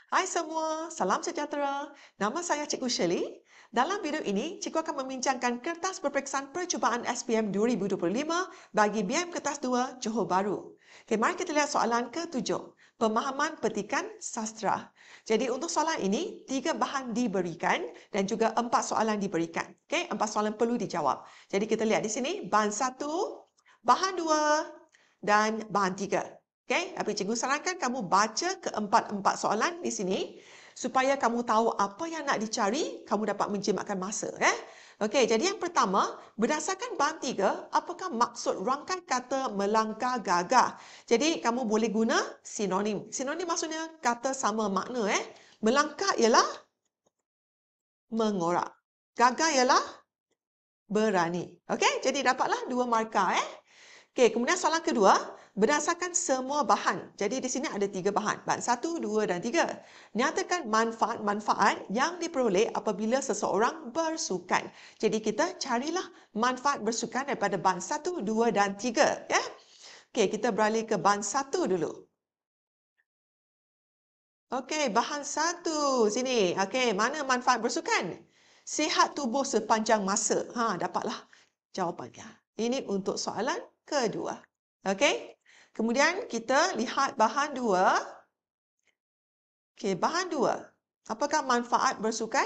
Hai semua, salam sejahtera. Nama saya Cikgu Shirley. Dalam video ini, Cikgu akan membincangkan kertas peperiksaan percubaan SPM 2025 bagi BM Kertas 2 Johor Bahru. Okey, mari kita lihat soalan ke-7. Pemahaman petikan sastra. Jadi untuk soalan ini, 3 bahan diberikan dan juga 4 soalan diberikan. Okey, 4 soalan perlu dijawab. Jadi kita lihat di sini, bahan 1, bahan 2 dan bahan 3. Okey, tapi cikgu sarankan kamu baca keempat-empat soalan di sini supaya kamu tahu apa yang nak dicari, kamu dapat menjimatkan masa. Okey, jadi yang pertama, berdasarkan bahan 3, apakah maksud rangkai kata melangkah gagah? Jadi kamu boleh guna sinonim. Sinonim maksudnya kata sama makna. Melangkah ialah mengorak. Gagah ialah berani. Okey, jadi dapatlah 2 markah. Okey, kemudian soalan kedua, berdasarkan semua bahan. Jadi di sini ada 3 bahan. Bahan 1, 2 dan 3. Nyatakan manfaat-manfaat yang diperoleh apabila seseorang bersukan. Jadi kita carilah manfaat bersukan daripada bahan 1, 2 dan 3. Okey, kita beralih ke bahan 1 dulu. Okey, bahan 1 sini. Okey, mana manfaat bersukan? Sihat tubuh sepanjang masa. Dapatlah jawapannya. Ini untuk soalan kedua. Okey. Kemudian kita lihat bahan 2. Okey, bahan 2. Apakah manfaat bersukan?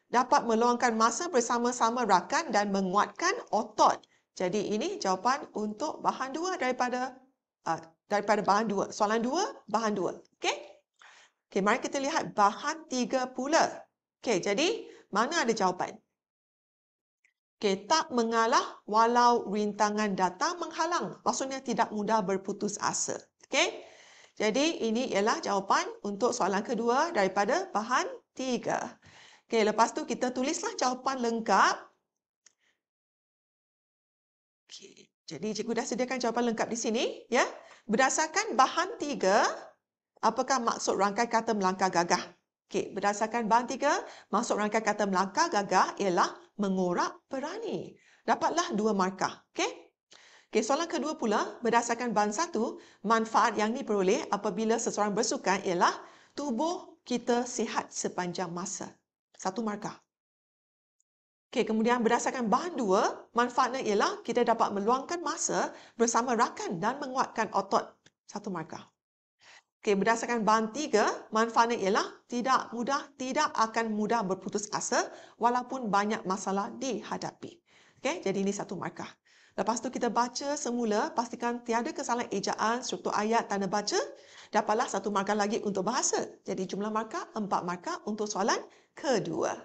Dapat meluangkan masa bersama-sama rakan dan menguatkan otot. Jadi ini jawapan untuk bahan 2 daripada bahan 2. Soalan 2, bahan 2. Okey. Okey, mari kita lihat bahan 3 pula. Okey, jadi mana ada jawapan? Okey, tak mengalah walau rintangan datang menghalang. Maksudnya tidak mudah berputus asa. Okey. Jadi ini ialah jawapan untuk soalan kedua daripada bahan 3. Okey, lepas tu kita tulislah jawapan lengkap. Okey, jadi cikgu dah sediakan jawapan lengkap di sini, ya. Berdasarkan bahan 3, apakah maksud rangkai kata melangkah gagah? Okey, berdasarkan bahan 3, maksud rangkai kata melangkah gagah ialah mengorak berani. Dapatlah 2 markah. Okey. Okey, soalan kedua pula, berdasarkan bahan 1, manfaat yang diperoleh apabila seseorang bersukan ialah tubuh kita sihat sepanjang masa. 1 markah. Okey, kemudian berdasarkan bahan 2, manfaatnya ialah kita dapat meluangkan masa bersama rakan dan menguatkan otot. 1 markah. Okey, berdasarkan bahan 3, manfaatnya ialah tidak akan mudah berputus asa walaupun banyak masalah dihadapi. Okey, jadi ini 1 markah. Lepas tu kita baca semula, pastikan tiada kesalahan ejaan, struktur ayat, tanda baca. Dapatlah 1 markah lagi untuk bahasa. Jadi jumlah markah 4 markah untuk soalan kedua.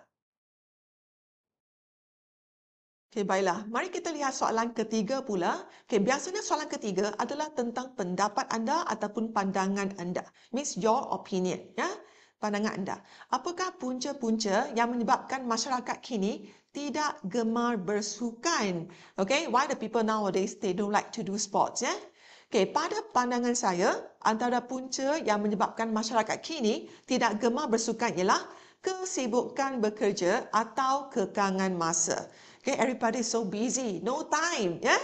Okey, baiklah. Mari kita lihat soalan ketiga pula. Okey, biasanya soalan ketiga adalah tentang pendapat anda ataupun pandangan anda. Means your opinion, ya. Pandangan anda. Apakah punca-punca yang menyebabkan masyarakat kini tidak gemar bersukan? Okay, why the people nowadays they don't like to do sports, ya? Okay, pada pandangan saya, antara punca yang menyebabkan masyarakat kini tidak gemar bersukan ialah kesibukan bekerja atau kekangan masa. Okay, everybody is so busy, no time, ya.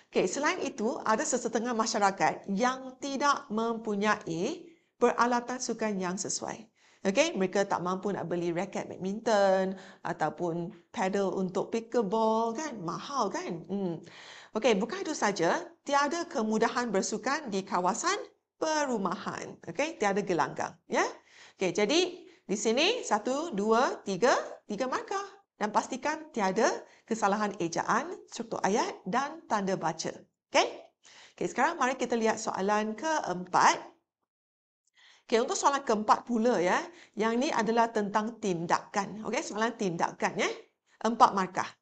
Okay, selain itu, ada sesetengah masyarakat yang tidak mempunyai peralatan sukan yang sesuai. Okay, mereka tak mampu nak beli raket badminton ataupun paddle untuk pickleball, kan? Mahal, kan? Okay, bukan itu saja, tiada kemudahan bersukan di kawasan perumahan. Okay, tiada gelanggang, ya. Okay, jadi di sini 1, 2, 3 markah. Dan pastikan tiada kesalahan ejaan, struktur ayat dan tanda baca. Okey? Okey, sekarang mari kita lihat soalan keempat. Okey, untuk soalan keempat pula, ya. Yang ini adalah tentang tindakan. Okey, soalan tindakan, ya. 4 markah.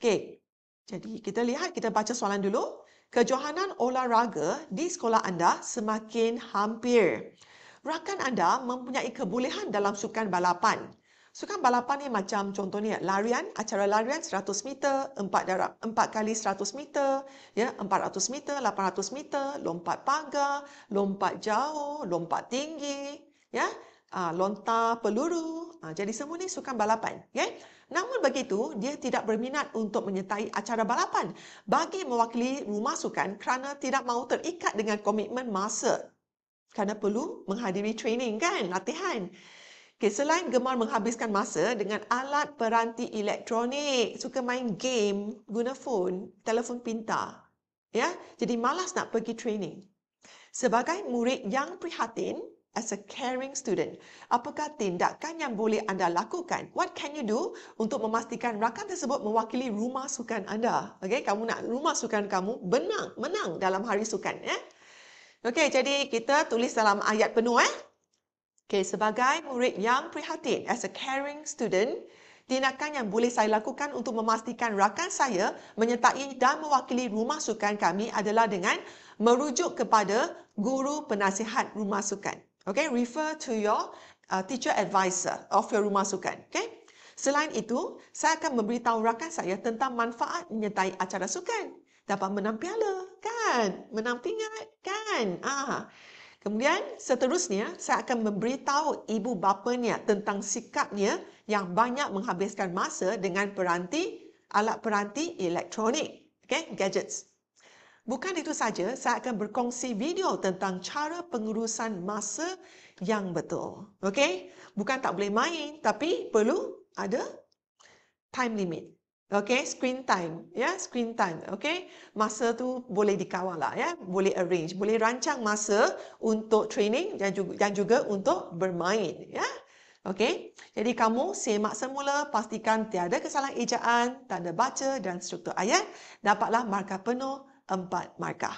Okey. Jadi kita lihat, kita baca soalan dulu. Kejohanan olahraga di sekolah anda semakin hampir. Rakan anda mempunyai kebolehan dalam sukan balapan. Sukan balapan ni macam contohnya larian, acara larian 100 meter, 4 kali 100 meter, ya, 400 meter, 800 meter, lompat pagar, lompat jauh, lompat tinggi, ya, lontar peluru. Jadi semua ni sukan balapan, ya. Namun begitu, dia tidak berminat untuk menyertai acara balapan bagi mewakili rumah sukan kerana tidak mahu terikat dengan komitmen masa. Kerana perlu menghadiri training kan, latihan. Okay, selain gemar menghabiskan masa dengan alat peranti elektronik, suka main game, guna telefon pintar, ya, jadi malas nak pergi training. Sebagai murid yang prihatin, as a caring student, apakah tindakan yang boleh anda lakukan? What can you do untuk memastikan rakan tersebut mewakili rumah sukan anda? Okay, kamu nak rumah sukan kamu menang dalam hari sukan, ya. Okay, jadi kita tulis dalam ayat penuh, Okay, sebagai murid yang prihatin, as a caring student, tindakan yang boleh saya lakukan untuk memastikan rakan saya menyertai dan mewakili rumah sukan kami adalah dengan merujuk kepada guru penasihat rumah sukan. Okay, refer to your teacher advisor of your rumah sukan. Okay. Selain itu, saya akan memberitahu rakan saya tentang manfaat menyertai acara sukan. Dapat menang piala, kan? Menang pingat, kan? Kemudian seterusnya, saya akan memberitahu ibu bapanya tentang sikapnya yang banyak menghabiskan masa dengan alat peranti elektronik, okay, gadgets. Bukan itu saja, saya akan berkongsi video tentang cara pengurusan masa yang betul. Okay? Bukan tak boleh main, tapi perlu ada time limit. Okay, screen time, ya, screen time. Okay, masa tu boleh dikawal lah, ya, boleh arrange, boleh rancang masa untuk training dan juga untuk bermain, ya. Okay, jadi kamu semak semula, pastikan tiada kesalahan ejaan, tanda baca dan struktur ayat, dapatlah markah penuh 4 markah.